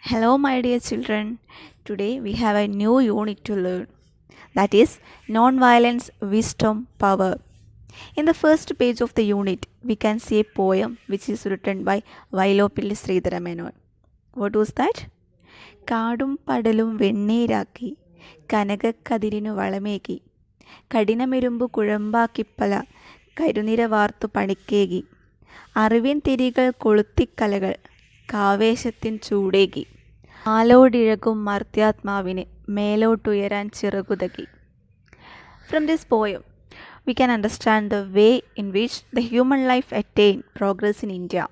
Hello, my dear children. Today we have a new unit to learn, that is, Nonviolence, Wisdom, Power. In the first page of the unit, we can see a poem which is written by Vailopilli Sridhara Menon. What was that? കാടും പടലും വെണ്ണീരാക്കി കനകക്കതിരിനു വളമേകി കഠിനമിരുമ്പു കുഴമ്പാക്കിപ്പല കരുനിര വാർത്തു പണിക്കേകി അറിവിൻ തിരികൾ കൊളുത്തിക്കലകൾ കാവേശത്തിൻ ചൂടേകി ആലോടിഴകും മർത്യാത്മാവിന് മേലോട്ടുയരാൻ ചിറകുതകി. From this poem, we can understand the way in which the human life attained progress in India.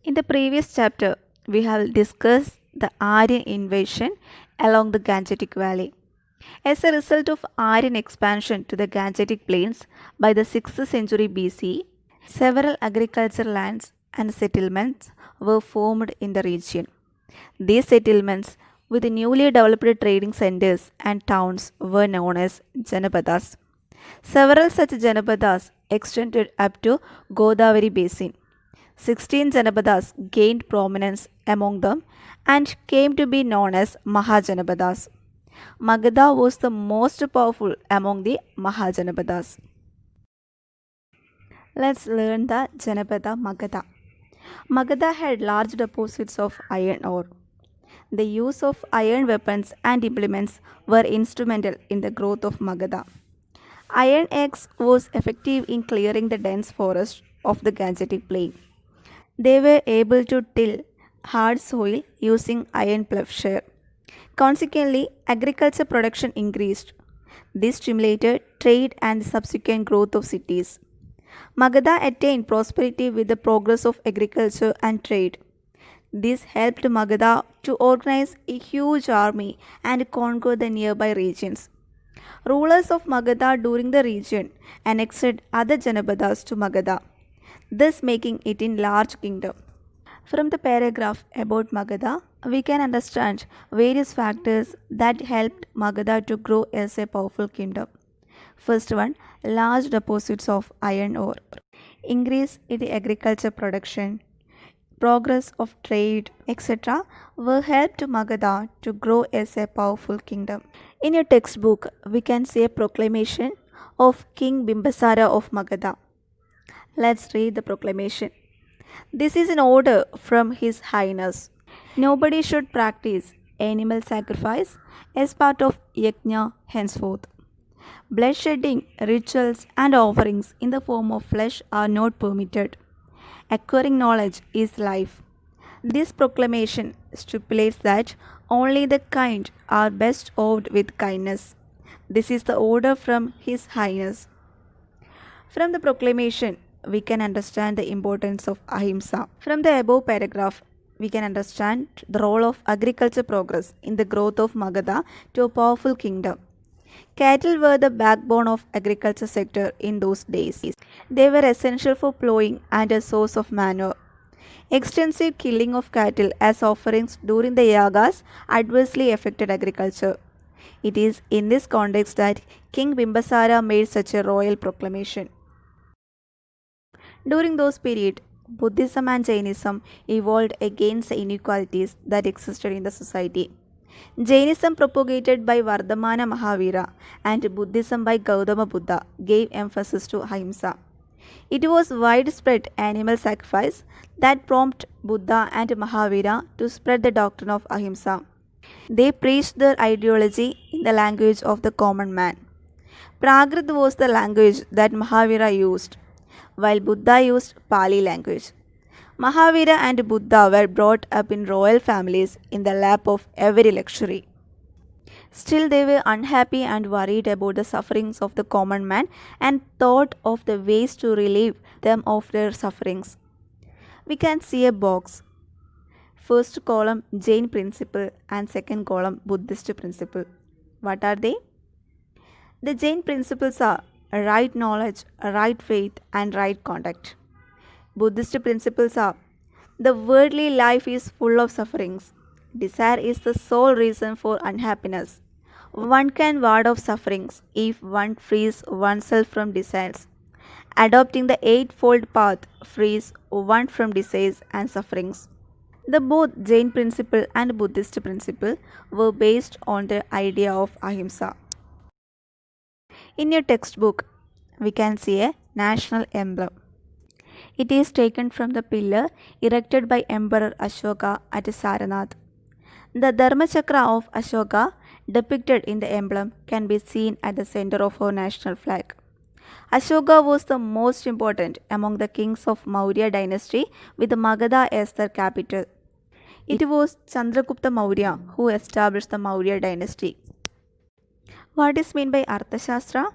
In the previous chapter, we have discussed the Aryan invasion along the Gangetic Valley. As a result of Aryan expansion to the Gangetic Plains by the 6th century BC, several agricultural lands and settlements were formed in the region. These settlements, with newly developed trading centers and towns, were known as Janapadas. Several such Janapadas extended up to Godavari Basin. 16 Janapadas gained prominence among them and came to be known as Mahajanapadas. Magadha was the most powerful among the Mahajanapadas. Let's learn the Janapada Magadha. Magadha had large deposits of iron ore. The use of iron weapons and implements were instrumental in the growth of Magadha. Iron axe was effective in clearing the dense forest of the Gangetic Plain. They were able to till hard soil using iron plowshare. Consequently, agriculture production increased. This stimulated trade and the subsequent growth of cities. Magadha attained prosperity with the progress of agriculture and trade. This helped Magadha to organize a huge army and conquer the nearby regions. Rulers of Magadha during the region annexed other Janapadas to Magadha, thus making it a large kingdom. From the paragraph about Magadha, we can understand various factors that helped Magadha to grow as a powerful kingdom. First one, large deposits of iron ore. Increase in the agriculture production, progress of trade, etc., were helped Magadha to grow as a powerful kingdom. In your textbook, we can see a proclamation of King Bimbisara of Magadha. Let's read the proclamation. This is an order from His Highness. Nobody should practice animal sacrifice as part of yajna henceforth. Bloodshedding, rituals, and offerings in the form of flesh are not permitted. Acquiring knowledge is life. This proclamation stipulates that only the kind are best served with kindness. This is the order from His Highness. From the proclamation, we can understand the importance of ahimsa. From the above paragraph, we can understand the role of agriculture progress in the growth of Magadha to a powerful kingdom. Cattle were the backbone of agriculture sector in those days. They were essential for plowing and a source of manure. Extensive killing of cattle as offerings during the yagas adversely affected agriculture. It is in this context that King Bimbisara made such a royal proclamation. During those periods, Buddhism and Jainism evolved against the inequalities that existed in the society. Jainism, propagated by Vardhamana Mahavira, and Buddhism by Gautama Buddha, gave emphasis to ahimsa. It was widespread animal sacrifice that prompted Buddha and Mahavira to spread the doctrine of ahimsa. They preached their ideology in the language of the common man. Prakrit was the language that Mahavira used, while Buddha used Pali language. Mahavira and Buddha were brought up in royal families in the lap of every luxury. Still, they were unhappy and worried about the sufferings of the common man and thought of the ways to relieve them of their sufferings. We can see a box. First column Jain principle and second column Buddhist principle. What are they? The Jain principles are right knowledge, right faith, and right conduct. Buddhist principles are the worldly life is full of sufferings. Desire is the sole reason for unhappiness. One can ward off sufferings if one frees oneself from desires. Adopting the Eightfold Path frees one from desires and sufferings. The both Jain principle and Buddhist principle were based on the idea of ahimsa. In your textbook, we can see a national emblem. It is taken from the pillar erected by Emperor Ashoka at Saranath. The Dharma Chakra of Ashoka, depicted in the emblem, can be seen at the center of our national flag. Ashoka was the most important among the kings of Maurya dynasty, with Magadha as their capital. It was Chandragupta Maurya who established the Maurya dynasty. What is meant by Arthashastra?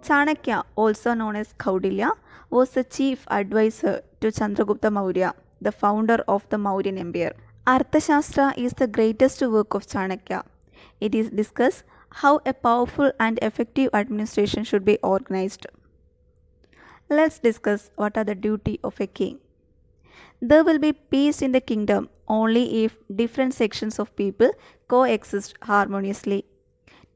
Chanakya, also known as Kaudilya, was the chief advisor to Chandragupta Maurya, the founder of the Mauryan Empire. Arthashastra is the greatest work of Chanakya. It is discussed how a powerful and effective administration should be organized. Let's discuss what are the duty of a king. There will be peace in the kingdom only if different sections of people coexist harmoniously.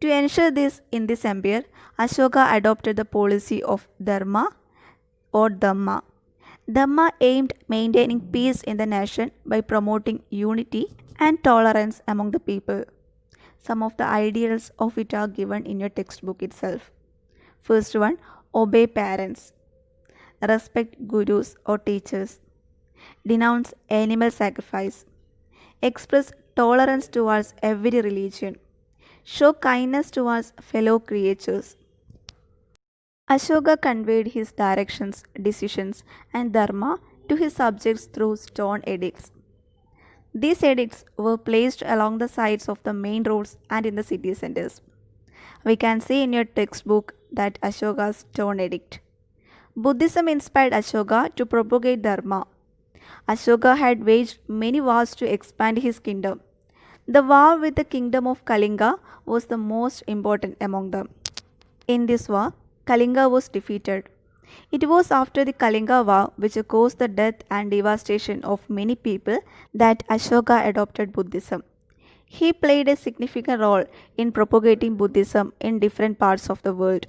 To ensure this in this empire, Ashoka adopted the policy of Dharma or Dhamma. Dhamma aimed maintaining peace in the nation by promoting unity and tolerance among the people. Some of the ideals of it are given in your textbook itself. First one, obey parents, respect gurus or teachers, denounce animal sacrifice, express tolerance towards every religion, show kindness towards fellow creatures. Ashoka conveyed his directions, decisions, and dharma to his subjects through stone edicts. These edicts were placed along the sides of the main roads and in the city centers. We can see in your textbook that Ashoka's stone edict. Buddhism inspired Ashoka to propagate dharma. Ashoka had waged many wars to expand his kingdom. The war with the kingdom of Kalinga was the most important among them. In this war, Kalinga was defeated. It was after the Kalinga War, which caused the death and devastation of many people, that Ashoka adopted Buddhism. He played a significant role in propagating Buddhism in different parts of the world.